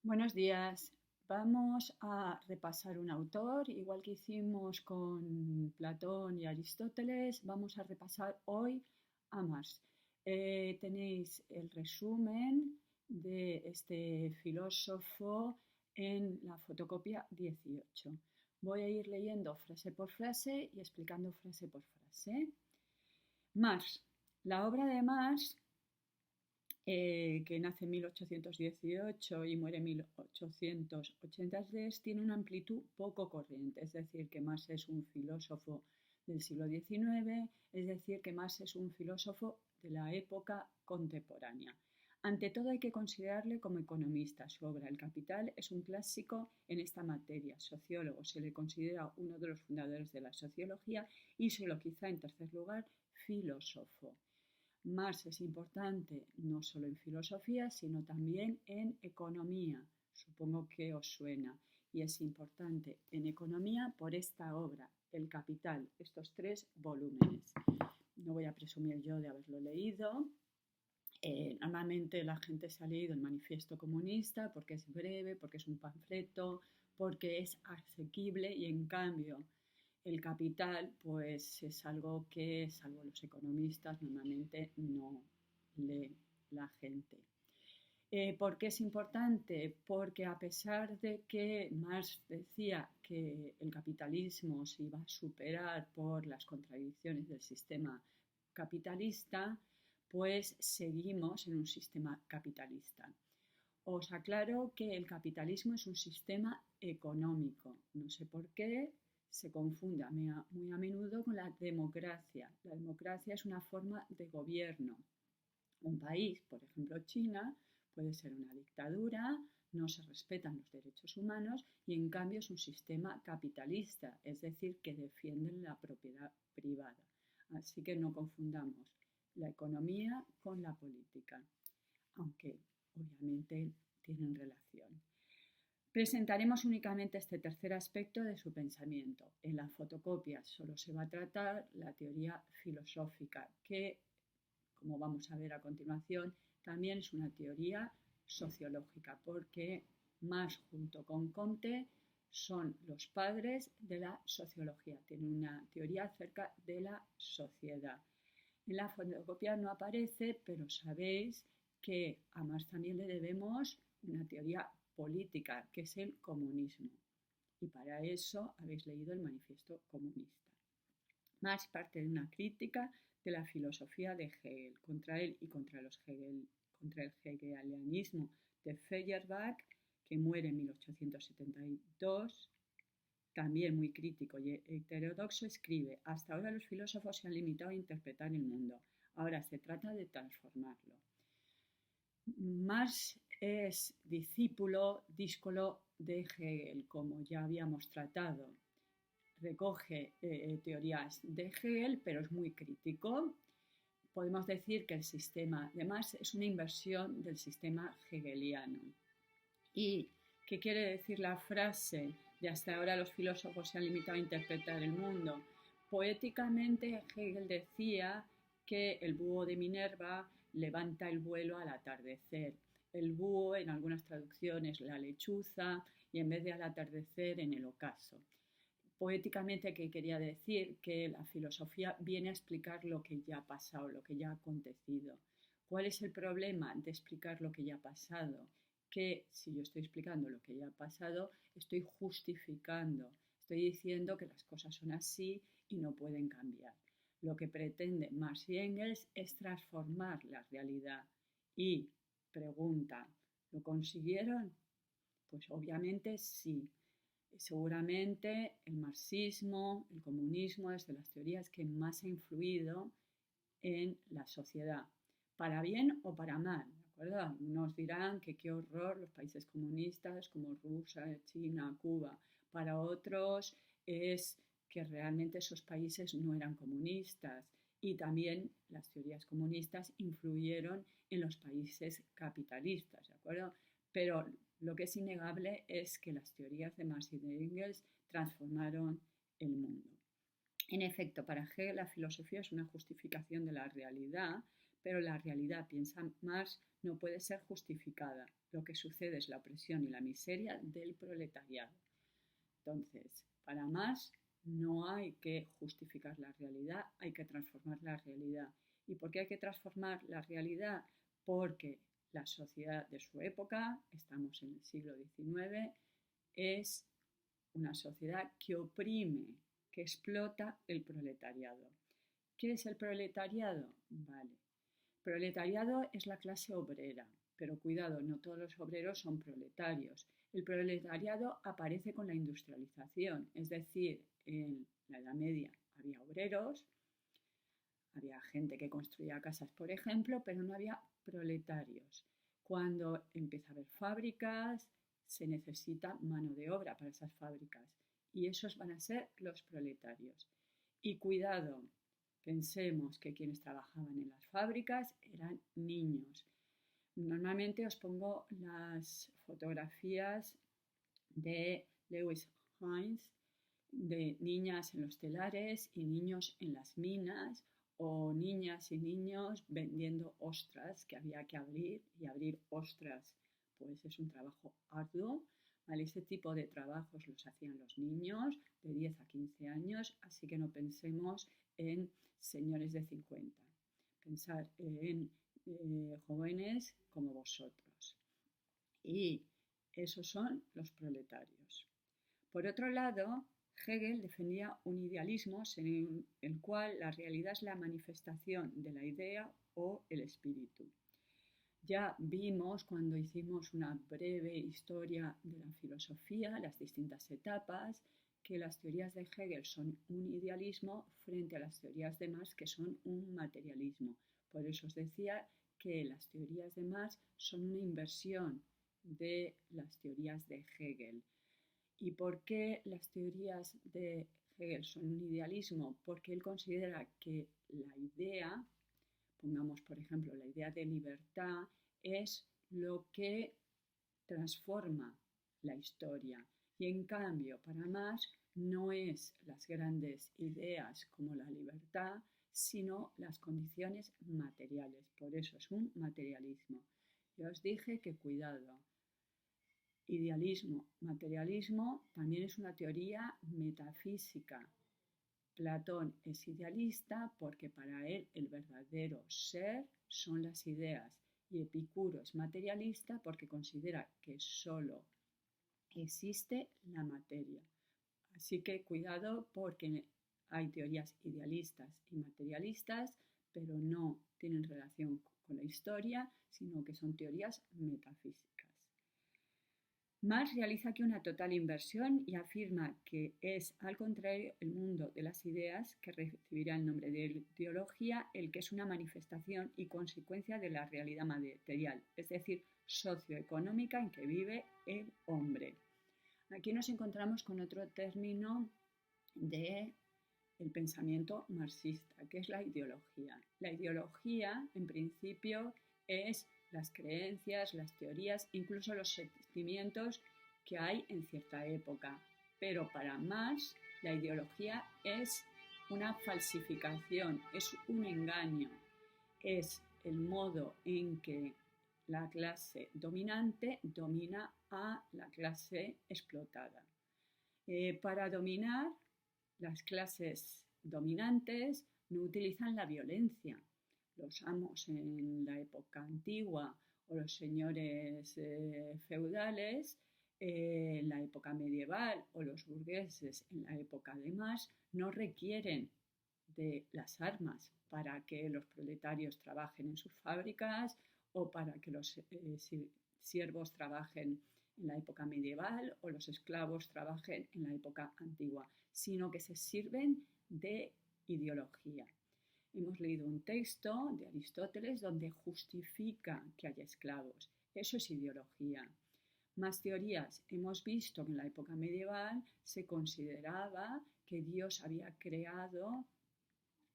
Buenos días. Vamos a repasar un autor, igual que hicimos con Platón y Aristóteles, vamos a repasar hoy a Marx. Tenéis el resumen de este filósofo en la fotocopia 18. Voy a ir leyendo frase por frase y explicando frase por frase. Marx. La obra de Marx que nace en 1818 y muere en 1883, tiene una amplitud poco corriente, es decir, que Marx es un filósofo del siglo XIX, es decir, que Marx es un filósofo de la época contemporánea. Ante todo hay que considerarle como economista. Su obra El Capital es un clásico en esta materia. Sociólogo, se le considera uno de los fundadores de la sociología y solo quizá en tercer lugar filósofo. Marx es importante no solo en filosofía, sino también en economía. Supongo que os suena. Y es importante en economía por esta obra, El Capital, estos 3 volúmenes. No voy a presumir yo de haberlo leído. Normalmente la gente se ha leído el Manifiesto Comunista porque es breve, porque es un panfleto, porque es asequible y en cambio el capital pues es algo que, salvo los economistas, normalmente no lee la gente. ¿Por qué es importante? Porque a pesar de que Marx decía que el capitalismo se iba a superar por las contradicciones del sistema capitalista, pues seguimos en un sistema capitalista. Os aclaro que el capitalismo es un sistema económico. No sé por qué se confunde muy a menudo con la democracia. La democracia es una forma de gobierno. Un país, por ejemplo China, puede ser una dictadura, no se respetan los derechos humanos y en cambio es un sistema capitalista, es decir, que defiende la propiedad privada. Así que no confundamos la economía con la política, aunque obviamente tienen relación. Presentaremos únicamente este tercer aspecto de su pensamiento. En la fotocopia solo se va a tratar la teoría filosófica, que, como vamos a ver a continuación, también es una teoría sociológica, porque Marx junto con Comte son los padres de la sociología, tienen una teoría acerca de la sociedad. En la fotocopia no aparece, pero sabéis que a Marx también le debemos una teoría política, que es el comunismo. Y para eso habéis leído el Manifiesto Comunista. Marx parte de una crítica de la filosofía de Hegel. Contra él y contra el hegelianismo de Feuerbach, que muere en 1872, también muy crítico y heterodoxo, escribe: hasta ahora los filósofos se han limitado a interpretar el mundo, ahora se trata de transformarlo. Marx es discípulo díscolo de Hegel, como ya habíamos tratado. Recoge teorías de Hegel, pero es muy crítico. Podemos decir que el sistema de Marx es una inversión del sistema hegeliano. ¿Y qué quiere decir la frase de hasta ahora los filósofos se han limitado a interpretar el mundo? Poéticamente, Hegel decía que el búho de Minerva levanta el vuelo al atardecer. El búho, en algunas traducciones, la lechuza, y en vez de al atardecer, en el ocaso. Poéticamente, ¿qué quería decir? Que la filosofía viene a explicar lo que ya ha pasado, lo que ya ha acontecido. ¿Cuál es el problema de explicar lo que ya ha pasado? Que si yo estoy explicando lo que ya ha pasado, estoy justificando, estoy diciendo que las cosas son así y no pueden cambiar. Lo que pretende Marx y Engels es transformar la realidad. Y pregunta, ¿lo consiguieron? Pues obviamente sí. Seguramente el marxismo, el comunismo es de las teorías que más ha influido en la sociedad, para bien o para mal, ¿de acuerdo? Algunos dirán que qué horror los países comunistas como Rusia, China, Cuba. Para otros es que realmente esos países no eran comunistas y también las teorías comunistas influyeron en los países capitalistas, ¿de acuerdo? Pero lo que es innegable es que las teorías de Marx y de Engels transformaron el mundo. En efecto, para Hegel la filosofía es una justificación de la realidad, pero la realidad, piensa Marx, no puede ser justificada. Lo que sucede es la opresión y la miseria del proletariado. Entonces, para Marx no hay que justificar la realidad, hay que transformar la realidad. ¿Y por qué hay que transformar la realidad? Porque la sociedad de su época, estamos en el siglo XIX, es una sociedad que oprime, que explota el proletariado. ¿Qué es el proletariado? Vale. Proletariado es la clase obrera, pero cuidado, no todos los obreros son proletarios. El proletariado aparece con la industrialización, es decir, en la Edad Media había obreros, había gente que construía casas, por ejemplo, pero no había proletarios. Cuando empieza a haber fábricas, se necesita mano de obra para esas fábricas y esos van a ser los proletarios. Y cuidado, pensemos que quienes trabajaban en las fábricas eran niños. Normalmente os pongo las fotografías de Lewis Hines, de niñas en los telares y niños en las minas, o niñas y niños vendiendo ostras, que había que abrir, y abrir ostras pues es un trabajo arduo, ¿vale? Ese tipo de trabajos los hacían los niños de 10 a 15 años, así que no pensemos en señores de 50, pensar en jóvenes como vosotros. Y esos son los proletarios. Por otro lado, Hegel defendía un idealismo según el cual la realidad es la manifestación de la idea o el espíritu. Ya vimos cuando hicimos una breve historia de la filosofía, las distintas etapas, que las teorías de Hegel son un idealismo frente a las teorías de Marx que son un materialismo. Por eso os decía que las teorías de Marx son una inversión de las teorías de Hegel. ¿Y por qué las teorías de Hegel son un idealismo? Porque él considera que la idea, pongamos por ejemplo la idea de libertad, es lo que transforma la historia. Y en cambio, para Marx no es las grandes ideas como la libertad, sino las condiciones materiales. Por eso es un materialismo. Yo os dije que cuidado. Idealismo, materialismo también es una teoría metafísica. Platón es idealista porque para él el verdadero ser son las ideas y Epicuro es materialista porque considera que solo existe la materia. Así que cuidado porque hay teorías idealistas y materialistas, pero no tienen relación con la historia, sino que son teorías metafísicas. Marx realiza aquí una total inversión y afirma que es, al contrario, el mundo de las ideas, que recibirá el nombre de ideología, el que es una manifestación y consecuencia de la realidad material, es decir, socioeconómica en que vive el hombre. Aquí nos encontramos con otro término del pensamiento marxista, que es la ideología. La ideología, en principio, es las creencias, las teorías, incluso los sentimientos que hay en cierta época. Pero para Marx, la ideología es una falsificación, es un engaño, es el modo en que la clase dominante domina a la clase explotada. Para dominar, las clases dominantes no utilizan la violencia. Los amos en la época antigua o los señores feudales en la época medieval o los burgueses en la época de Marx no requieren de las armas para que los proletarios trabajen en sus fábricas o para que los siervos trabajen en la época medieval o los esclavos trabajen en la época antigua, sino que se sirven de ideología. Hemos leído un texto de Aristóteles donde justifica que haya esclavos. Eso es ideología. Más teorías. Hemos visto que en la época medieval se consideraba que Dios había creado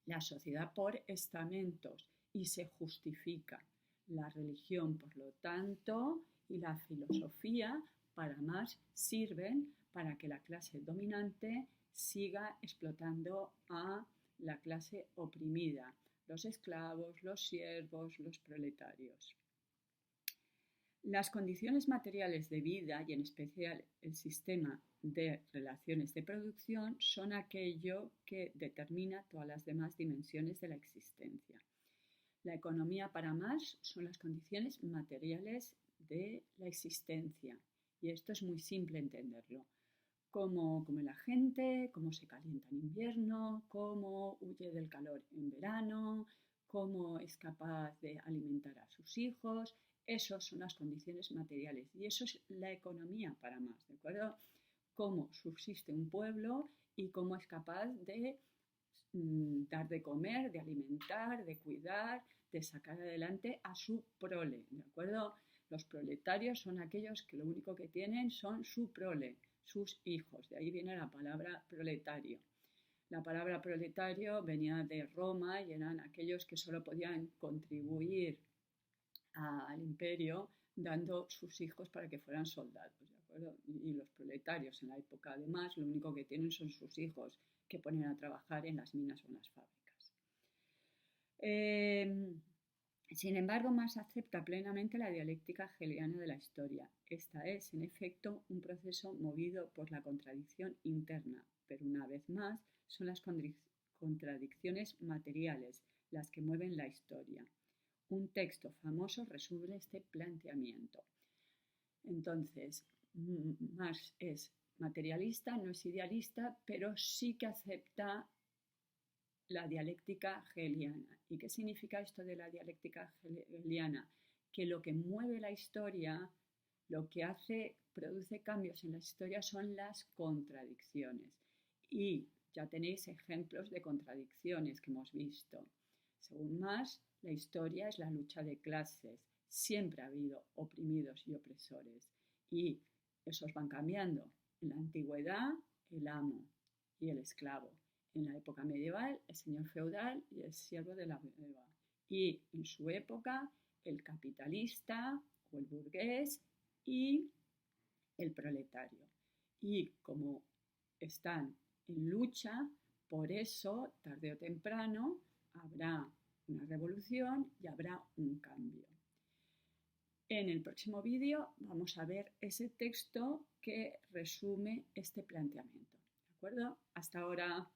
la sociedad por estamentos y se justifica. La religión, por lo tanto, y la filosofía para Marx sirven para que la clase dominante siga explotando a la clase oprimida, los esclavos, los siervos, los proletarios. Las condiciones materiales de vida y en especial el sistema de relaciones de producción son aquello que determina todas las demás dimensiones de la existencia. La economía para Marx son las condiciones materiales de la existencia y esto es muy simple entenderlo. Cómo come la gente, cómo se calienta en invierno, cómo huye del calor en verano, cómo es capaz de alimentar a sus hijos. Esas son las condiciones materiales y eso es la economía para Marx, ¿de acuerdo? Cómo subsiste un pueblo y cómo es capaz de dar de comer, de alimentar, de cuidar, de sacar adelante a su prole, ¿de acuerdo? Los proletarios son aquellos que lo único que tienen son su prole, sus hijos, de ahí viene la palabra proletario. La palabra proletario venía de Roma y eran aquellos que solo podían contribuir al imperio dando sus hijos para que fueran soldados, ¿de acuerdo? Y los proletarios en la época además lo único que tienen son sus hijos que ponen a trabajar en las minas o en las fábricas. Sin embargo, Marx acepta plenamente la dialéctica hegeliana de la historia. Esta es, en efecto, un proceso movido por la contradicción interna, pero una vez más son las contradicciones materiales las que mueven la historia. Un texto famoso resume este planteamiento. Entonces, Marx es materialista, no es idealista, pero sí que acepta la dialéctica hegeliana. ¿Y qué significa esto de la dialéctica hegeliana? Que lo que mueve la historia, lo que produce cambios en la historia son las contradicciones. Y ya tenéis ejemplos de contradicciones que hemos visto. Según Marx, la historia es la lucha de clases. Siempre ha habido oprimidos y opresores. Y esos van cambiando. En la antigüedad, el amo y el esclavo. En la época medieval, el señor feudal y el siervo de la viuda. Y en su época, el capitalista o el burgués y el proletario. Y como están en lucha, por eso, tarde o temprano, habrá una revolución y habrá un cambio. En el próximo vídeo vamos a ver ese texto que resume este planteamiento. ¿De acuerdo? Hasta ahora.